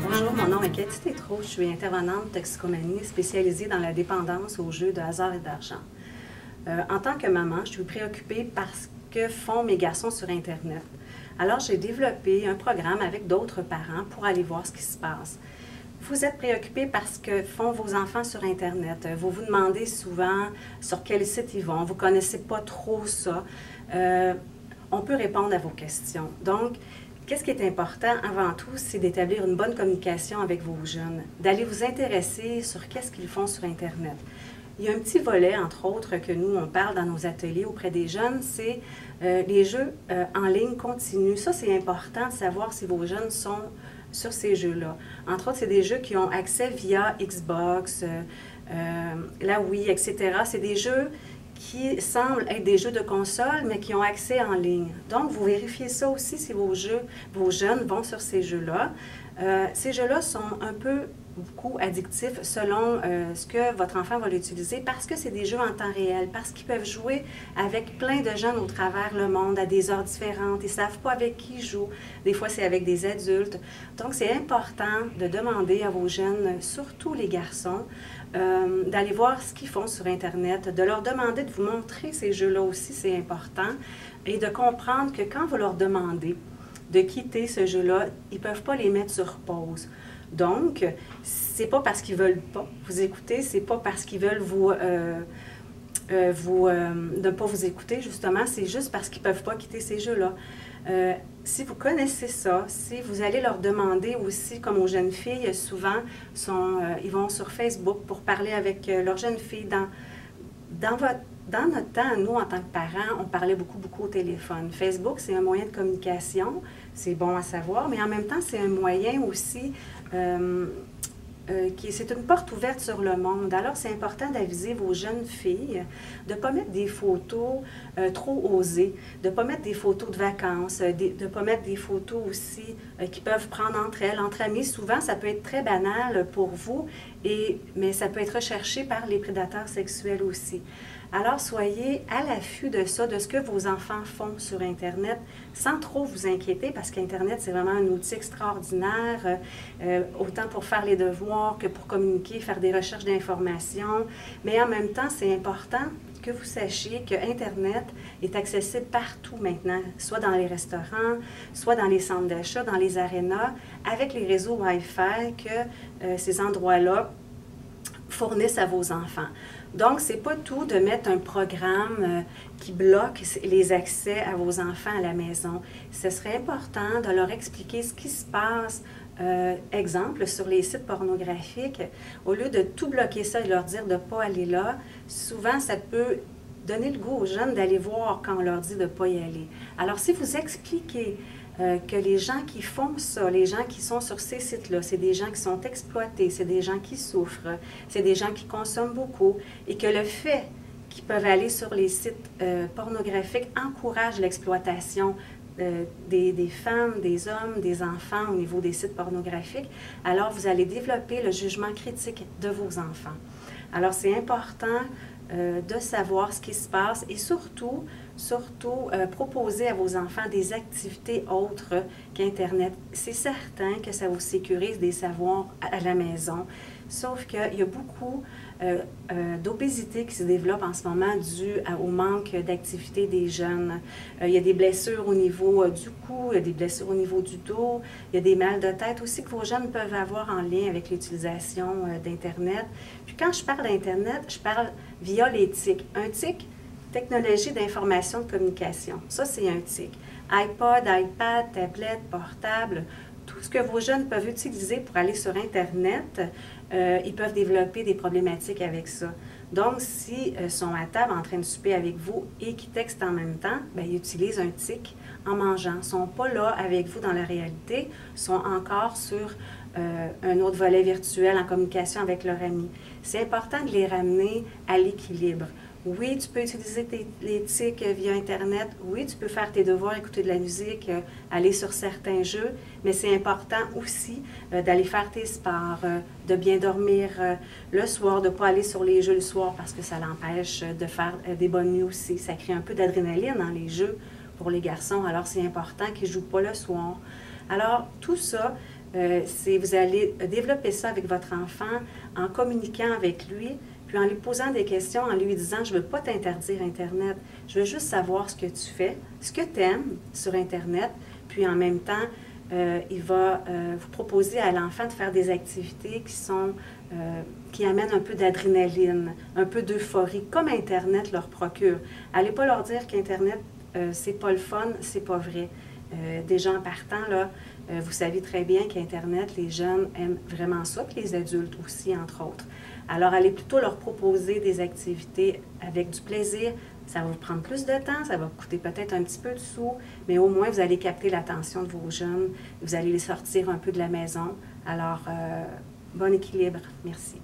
Bonjour, mon nom est Cathy Tétrault, je suis intervenante toxicomanie spécialisée dans la dépendance aux jeux de hasard et d'argent. En tant que maman, je suis préoccupée par ce que font mes garçons sur Internet. Alors, j'ai développé un programme avec d'autres parents pour aller voir ce qui se passe. Vous êtes préoccupé par ce que font vos enfants sur Internet. Vous vous demandez souvent sur quel site ils vont. Vous ne connaissez pas trop ça. On peut répondre à vos questions. Donc, qu'est-ce qui est important avant tout, c'est d'établir une bonne communication avec vos jeunes, d'aller vous intéresser sur qu'est-ce qu'ils font sur Internet. Il y a un petit volet, entre autres, que nous, on parle dans nos ateliers auprès des jeunes, c'est les jeux en ligne continus. Ça, c'est important de savoir si vos jeunes sont sur ces jeux-là. Entre autres, c'est des jeux qui ont accès via Xbox, la Wii, etc. C'est des jeux qui semblent être des jeux de console, mais qui ont accès en ligne. Donc, vous vérifiez ça aussi si vos jeunes vont sur ces jeux-là. Ces jeux-là sont beaucoup addictifs selon ce que votre enfant va l'utiliser parce que c'est des jeux en temps réel, parce qu'ils peuvent jouer avec plein de jeunes au travers le monde à des heures différentes. Ils ne savent pas avec qui ils jouent. Des fois, c'est avec des adultes. Donc, c'est important de demander à vos jeunes, surtout les garçons, d'aller voir ce qu'ils font sur Internet, de leur demander de vous montrer ces jeux-là aussi, c'est important, et de comprendre que quand vous leur demandez de quitter ce jeu-là, ils ne peuvent pas les mettre sur pause. Donc, c'est pas parce qu'ils veulent pas vous écouter, c'est pas parce qu'ils veulent ne pas vous écouter, justement, c'est juste parce qu'ils ne peuvent pas quitter ces jeux-là. Si vous connaissez ça, si vous allez leur demander aussi, comme aux jeunes filles, souvent, ils vont sur Facebook pour parler avec leurs jeunes filles. Dans notre temps, nous, en tant que parents, on parlait beaucoup au téléphone. Facebook, c'est un moyen de communication, c'est bon à savoir, mais en même temps, c'est un moyen aussi c'est une porte ouverte sur le monde. Alors, c'est important d'aviser vos jeunes filles de ne pas mettre des photos trop osées, de ne pas mettre des photos de vacances, de ne pas mettre des photos aussi qu'ils peuvent prendre entre elles, entre amis. Souvent, ça peut être très banal pour vous, mais ça peut être recherché par les prédateurs sexuels aussi. Alors, soyez à l'affût de ça, de ce que vos enfants font sur Internet, sans trop vous inquiéter, parce qu'Internet, c'est vraiment un outil extraordinaire, autant pour faire les devoirs que pour communiquer, faire des recherches d'informations. Mais en même temps, c'est important que vous sachiez que Internet est accessible partout maintenant, soit dans les restaurants, soit dans les centres d'achat, dans les arénas, avec les réseaux Wi-Fi que ces endroits-là fournissent à vos enfants. Donc, ce n'est pas tout de mettre un programme qui bloque les accès à vos enfants à la maison. Ce serait important de leur expliquer ce qui se passe, exemple, sur les sites pornographiques. Au lieu de tout bloquer ça et leur dire de ne pas aller là, souvent, ça peut donner le goût aux jeunes d'aller voir quand on leur dit de ne pas y aller. Alors, si vous expliquez que les gens qui font ça, les gens qui sont sur ces sites-là, c'est des gens qui sont exploités, c'est des gens qui souffrent, c'est des gens qui consomment beaucoup, et que le fait qu'ils peuvent aller sur les sites pornographiques encourage l'exploitation des femmes, des hommes, des enfants au niveau des sites pornographiques, alors vous allez développer le jugement critique de vos enfants. Alors, c'est important de savoir ce qui se passe et surtout proposer à vos enfants des activités autres qu'Internet. C'est certain que ça vous sécurise des savoirs à la maison, sauf qu'il y a beaucoup d'obésité qui se développe en ce moment dû au manque d'activité des jeunes. Il y a des blessures au niveau du cou, il y a des blessures au niveau du dos, il y a des mal de tête aussi que vos jeunes peuvent avoir en lien avec l'utilisation d'Internet. Puis quand je parle d'Internet, je parle via les TIC. Un TIC, technologie d'information de communication. Ça, c'est un TIC. iPod, iPad, tablette, portable, tout ce que vos jeunes peuvent utiliser pour aller sur Internet, ils peuvent développer des problématiques avec ça. Donc, s'ils sont à table en train de souper avec vous et qu'ils textent en même temps, bien, ils utilisent un TIC en mangeant. Ils ne sont pas là avec vous dans la réalité, ils sont encore sur un autre volet virtuel en communication avec leurs amis. C'est important de les ramener à l'équilibre. Oui, tu peux utiliser les TIC via Internet. Oui, tu peux faire tes devoirs, écouter de la musique, aller sur certains jeux. Mais c'est important aussi d'aller faire tes sports, de bien dormir le soir, de ne pas aller sur les jeux le soir parce que ça l'empêche de faire des bonnes nuits aussi. Ça crée un peu d'adrénaline dans les jeux pour les garçons. Alors, c'est important qu'ils ne jouent pas le soir. Alors, tout ça, vous allez développer ça avec votre enfant en communiquant avec lui, puis en lui posant des questions, en lui disant « Je ne veux pas t'interdire Internet, je veux juste savoir ce que tu fais, ce que tu aimes sur Internet. » Puis en même temps, il va vous proposer à l'enfant de faire des activités qui amènent un peu d'adrénaline, un peu d'euphorie, comme Internet leur procure. Allez pas leur dire qu'Internet, c'est pas le fun, c'est pas vrai. Déjà en partant, là, vous savez très bien qu'Internet, les jeunes aiment vraiment ça, puis les adultes aussi, entre autres. Alors, allez plutôt leur proposer des activités avec du plaisir. Ça va vous prendre plus de temps, ça va vous coûter peut-être un petit peu de sous, mais au moins, vous allez capter l'attention de vos jeunes, vous allez les sortir un peu de la maison. Alors, bon équilibre. Merci.